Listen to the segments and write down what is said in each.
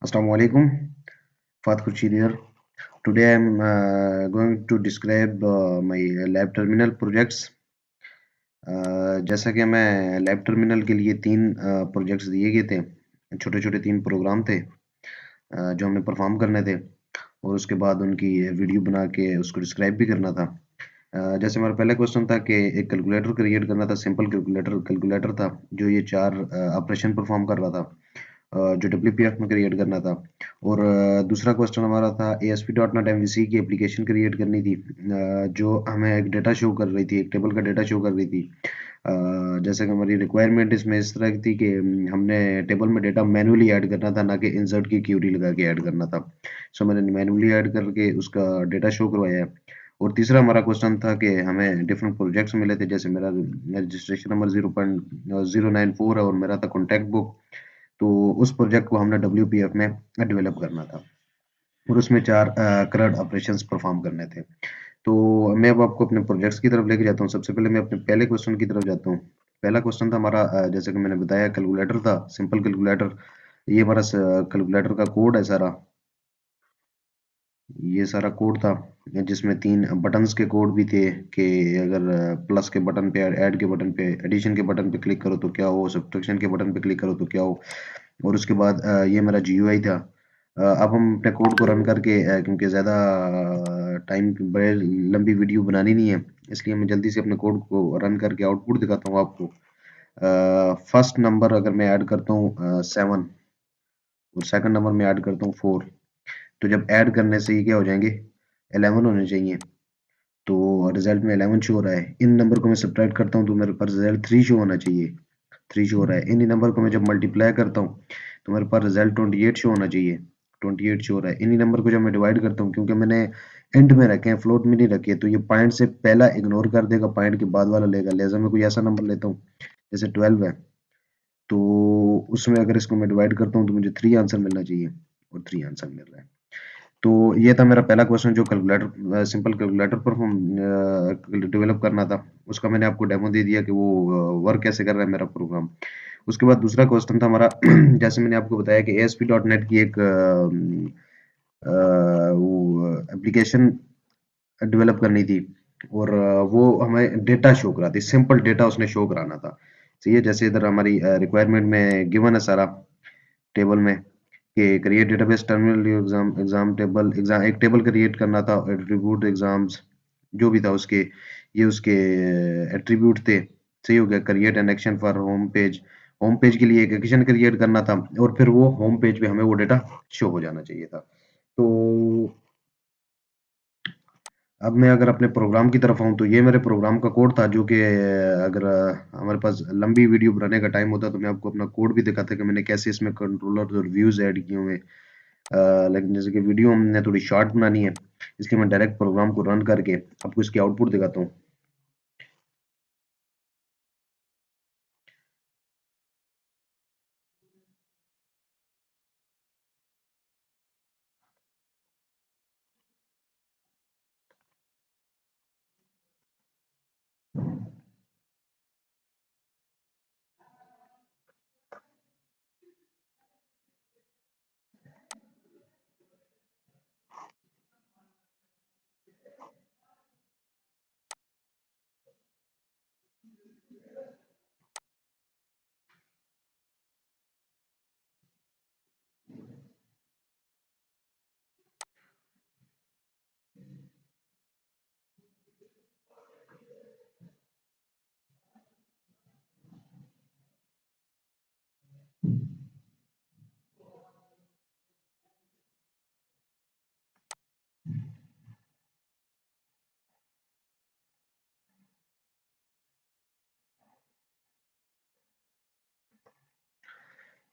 Assalamu alaikum. Fat Khurshid here. Today I'm going to describe my lab terminal projects. जैसा कि मैं lab terminal के लिए तीन प्रोजेक्ट्स दिए गए थे, छोटे छोटे तीन प्रोग्राम थे जो हमने परफॉर्म करने थे और उसके बाद उनकी वीडियो बना के उसको डिस्क्राइब भी करना था। जैसे हमारा पहला क्वेश्चन था कि एक कैलकुलेटर क्रिएट करना था, सिंपल कैलकुलेटर कैलकुलेटर था जो ये चार ऑपरेशन परफॉर्म कर रहा था, जो डब्ल्यूपीएफ में क्रिएट करना था। और दूसरा क्वेश्चन हमारा था ASP.NET MVC की एप्लीकेशन क्रिएट करनी थी, जो हमें एक डेटा शो कर रही थी, एक टेबल का डेटा शो कर रही थी। जैसे कि हमारी रिक्वायरमेंट इसमें इस तरह की थी कि हमने टेबल में डेटा मैन्युअली ऐड करना था, ना कि इंसर्ट की क्यूरी लगा के ऐड करना था। सो मैंने मैन्युअली ऐड करके उसका डेटा शो करवाया है। और तीसरा हमारा क्वेश्चन था कि हमें डिफरेंट प्रोजेक्ट्स मिले थे, जैसे मेरा रजिस्ट्रेशन नंबर 0.094 है और मेरा था कॉन्टैक्ट बुक। तो उस प्रोजेक्ट को हमने डब्ल्यूपीएफ में डेवलप करना था और उसमें चार करंट ऑपरेशंस परफॉर्म करने थे। तो मैं अब आपको अपने प्रोजेक्ट्स की तरफ लेके जाता हूँ। सबसे पहले मैं अपने पहले क्वेश्चन की तरफ जाता हूँ। पहला क्वेश्चन था हमारा, जैसे कि मैंने बताया, कैलकुलेटर था, सिंपल कैलकुलेटर। ये हमारा कैलकुलेटर का कोड है सारा। ये सारा कोड था जिसमें तीन बटन्स के कोड भी थे कि अगर प्लस के बटन पे, ऐड के बटन पे, एडिशन के बटन पे क्लिक करो तो क्या हो, सब्ट्रैक्शन के बटन पे क्लिक करो तो क्या हो। और उसके बाद ये मेरा GUI था। अब हम अपने कोड को रन करके, क्योंकि ज़्यादा टाइम बड़े लंबी वीडियो बनानी नहीं है, इसलिए मैं जल्दी से अपने कोड को रन करके आउटपुट दिखाता हूँ आपको। फर्स्ट नंबर अगर मैं ऐड करता हूँ 7 और सेकंड नंबर में ऐड करता हूँ 4, तो जब ऐड करने से ये क्या हो जाएंगे, 11 होने चाहिए। तो रिजल्ट में 11 शो हो रहा है। इन नंबर को मैं सब्ट्रैक्ट करता हूँ तो मेरे पास रिजल्ट 3 शो होना चाहिए। 3 शो हो रहा है। इन्हीं नंबर को मैं जब मल्टीप्लाई करता हूँ तो मेरे पास रिजल्ट 28 शो होना चाहिए। 28 शो हो रहा है। इन्हीं नंबर को जब मैं डिवाइड करता हूँ, क्योंकि मैंने एंड में रखे हैं, फ्लोट में नहीं रखे हैं, तो ये पॉइंट से पहला इग्नोर कर देगा, पॉइंट के बाद वाला लेगा। लिहाजा मैं कोई ऐसा नंबर लेता हूँ जैसे 12 है, तो उसमें अगर इसको मैं डिवाइड करता हूँ तो मुझे 3 आंसर मिलना चाहिए और 3 आंसर मिल रहा है। तो ये था मेरा पहला क्वेश्चन, जो कैलकुलेटर, सिंपल कैलकुलेटर पर हम डेवलप करना था। उसका मैंने आपको डेमो दे दिया कि वो वर्क कैसे कर रहा है मेरा प्रोग्राम। उसके बाद दूसरा क्वेश्चन था हमारा जैसे मैंने आपको बताया कि ASP.NET की एक वो एप्लीकेशन डेवलप करनी थी और वो हमें डेटा शो कराती, सिंपल डेटा उसने शो कराना था। सही है। जैसे इधर हमारी रिक्वायरमेंट में गिवन है सारा टेबल में कि create database terminal exam exam table, exam एक टेबल क्रिएट करना था, एट्रीब्यूट एग्जाम्स जो भी था उसके, ये उसके एट्रीब्यूट थे। सही हो गया। Create an action for home page, home page के लिए एक एक्शन क्रिएट करना था और फिर वो होम पेज पे हमें वो डेटा शो हो जाना चाहिए था। तो अब मैं अगर अपने प्रोग्राम की तरफ आऊँ तो ये मेरे प्रोग्राम का कोड था, जो कि अगर हमारे पास लंबी वीडियो बनाने का टाइम होता तो मैं आपको अपना कोड भी दिखाता कि मैंने कैसे इसमें कंट्रोलर और व्यूज ऐड किए हुए हैं। लेकिन जैसे कि वीडियो हमने थोड़ी शॉर्ट बनानी है, इसलिए मैं डायरेक्ट प्रोग्राम को रन करके आपको इसकी आउटपुट दिखाता हूँ।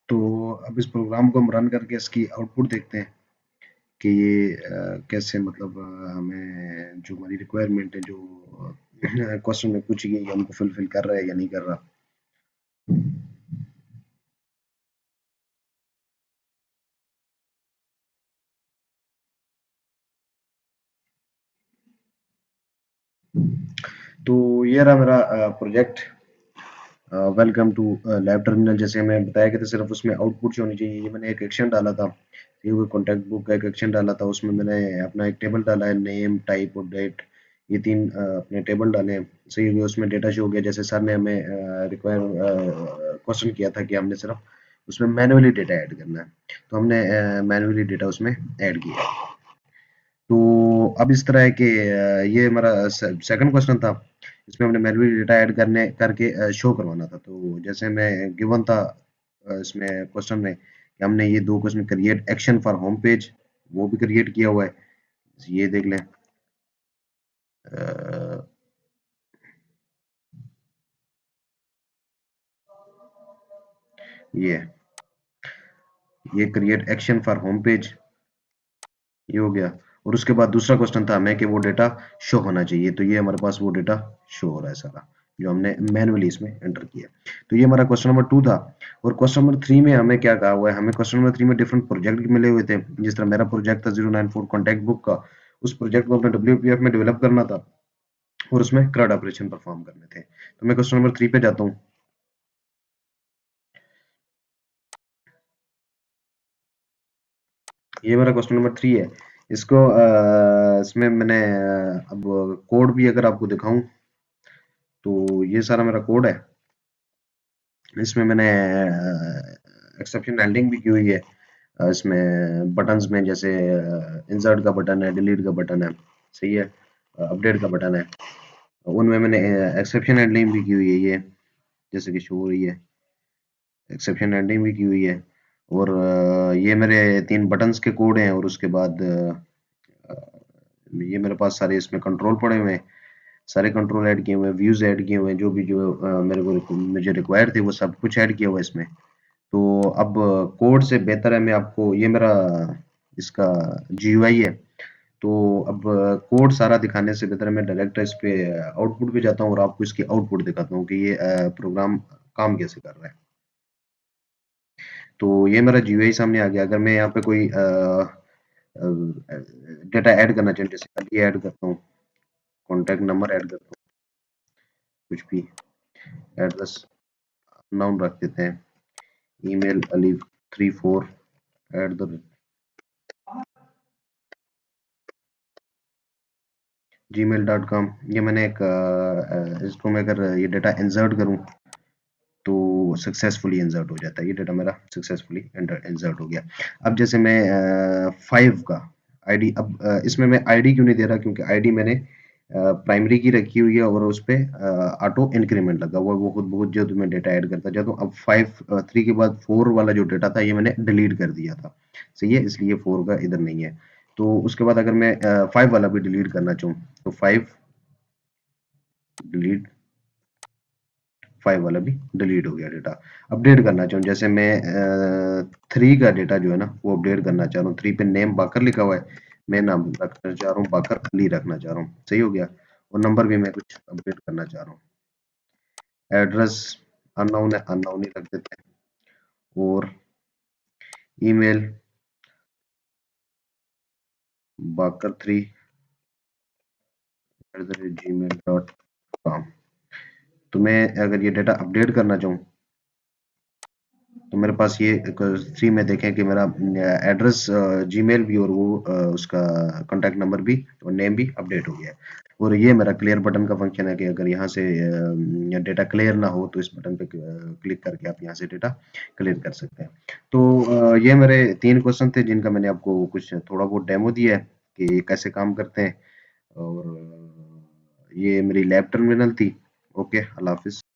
तो अब इस प्रोग्राम को हम रन करके इसकी आउटपुट देखते हैं कि ये कैसे, मतलब हमें जो हमारी रिक्वायरमेंट है, जो क्वेश्चन में पूछी गई है, हमको फुलफिल कर रहा है या नहीं कर रहा। तो ये रहा मेरा project. Welcome to lab terminal. जैसे हमें बताया गया था सिर्फ उसमें आउटपुट होनी चाहिए। ये मैंने एक एक्शन डाला था, ये वो कॉन्टैक्ट बुक का एक एक्शन डाला था, उसमें मैंने अपना एक टेबल डाला है, नेम, टाइप और डेट। ये 3 अपने टेबल डाले हैं। सही हो गया, उसमें डेटा शो हो गया। जैसे सर ने हमें क्वेश्चन किया था कि हमने सिर्फ उसमें मैन्युअली डेटा ऐड करना है, तो हमने मैन्युअली डेटा उसमें ऐड किया। तो अब इस तरह है कि ये हमारा सेकंड क्वेश्चन था। इसमें हमने मैन्युअली डेटा ऐड करने करके शो करवाना था। तो जैसे हमें गिवन था इसमें क्वेश्चन में कि हमने ये 2 question create action for home page, वो भी क्रिएट किया हुआ है। ये देख लें। अ, ये ये create action for home page, ये हो गया। और उसके बाद दूसरा क्वेश्चन था हमें कि वो डेटा शो होना चाहिए। तो ये हमारे पास वो डेटा शो हो रहा है सारा, जो हमने मैन्युअली इसमें एंटर किया। तो ये हमारा क्वेश्चन नंबर 2 था। और क्वेश्चन नंबर 3 में हमें क्या कहा हुआ है, हमें क्वेश्चन नंबर 3 में डिफरेंट प्रोजेक्ट मिले हुए थे। जिस तरह मेरा प्रोजेक्ट था 094 कॉन्टैक्ट बुक का, उस प्रोजेक्ट को अपने WPF में डेवलप करना था और उसमें CRUD ऑपरेशन परफॉर्म करने थे। तो मैं क्वेश्चन नंबर 3 पे जाता हूँ। ये मेरा क्वेश्चन नंबर 3 है। इसको इसमें मैंने अब कोड भी अगर आपको दिखाऊं, तो ये सारा मेरा कोड है। इसमें मैंने एक्सेप्शन हैंडलिंग भी की हुई है। इसमें बटन्स में जैसे इंसर्ट का बटन है, डिलीट का बटन है, सही है, अपडेट का बटन है। उनमें मैंने एक्सेप्शन हैंडलिंग भी की हुई है, ये जैसे कि शो हो रही है, एक्सेप्शन हैंडलिंग भी की हुई है। और ये मेरे 3 बटन्स के कोड हैं। और उसके बाद ये मेरे पास सारे इसमें कंट्रोल पड़े हुए हैं, सारे कंट्रोल ऐड किए हुए हैं, व्यूज ऐड किए हुए हैं, जो भी जो मेरे को मुझे रिक्वायर्ड थे वो सब कुछ ऐड किया हुआ है इसमें। तो अब कोड से बेहतर है, मैं आपको ये मेरा इसका GUI है। तो अब कोड सारा दिखाने से बेहतर है मैं डायरेक्ट इस पे आउटपुट पे जाता हूँ और आपको इसकी आउटपुट दिखाता हूँ कि ये प्रोग्राम काम कैसे कर रहा है। तो ये मेरा GUI सामने आ गया। अगर मैं यहाँ पे कोई डेटा ऐड करना चाहूँ, जैसे ये ऐड करता हूँ, कॉन्टैक्ट नंबर ऐड करता हूँ, कुछ भी एड्रेस नाउन रख देते हैं, ईमेल alif34 gmail.com। ये मैंने एक इसको मैं अगर ये डेटा इंसर्ट करूं, तो सक्सेसफुली इंसर्ट हो जाता है। ये डेटा मेरा सक्सेसफुली इंसर्ट हो गया। अब जैसे मैं 5 का आईडी, अब इसमें मैं आईडी क्यों नहीं दे रहा, क्योंकि आईडी मैंने प्राइमरी की रखी हुई है और उस पे ऑटो इंक्रीमेंट लगा हुआ है, वो खुद बहुत जब मैं डेटा ऐड करता जाता हूँ। अब 3 के बाद 4 वाला जो डेटा था ये मैंने डिलीट कर दिया था, सही है, इसलिए 4 का इधर नहीं है। तो उसके बाद अगर मैं 5 वाला भी डिलीट करना चाहूँ, तो 5 डिलीट, 5 वाला भी डिलीट हो गया डेटा। अपडेट करना चाहूँ, जैसे मैं 3 का डेटा जो है ना वो अपडेट करना चाह रहा हूँ। 3 पे नेम बाकर लिखा हुआ है, मैं नाम रखना चाह रहा हूँ बाकर अली रखना चाह रहा हूँ, सही हो गया। और नंबर भी मैं कुछ अपडेट करना चाह रहा हूँ। एड्रेस अननोन है, अननोन ही रख देते हैं। और ईमेल baker3@gmail.com। तो मैं अगर ये डेटा अपडेट करना चाहूँ, तो मेरे पास ये 3 में देखें कि मेरा एड्रेस, जीमेल भी और वो उसका कॉन्टैक्ट नंबर भी और नेम भी अपडेट हो गया है। और ये मेरा क्लियर बटन का फंक्शन है कि अगर यहाँ से डेटा क्लियर ना हो तो इस बटन पे क्लिक करके आप यहाँ से डेटा क्लियर कर सकते हैं। तो ये मेरे 3 क्वेश्चन थे जिनका मैंने आपको कुछ थोड़ा बहुत डेमो दिया है कि कैसे काम करते हैं। और ये मेरी लैब टर्मिनल थी। ओके, अल्लाह हाफिज।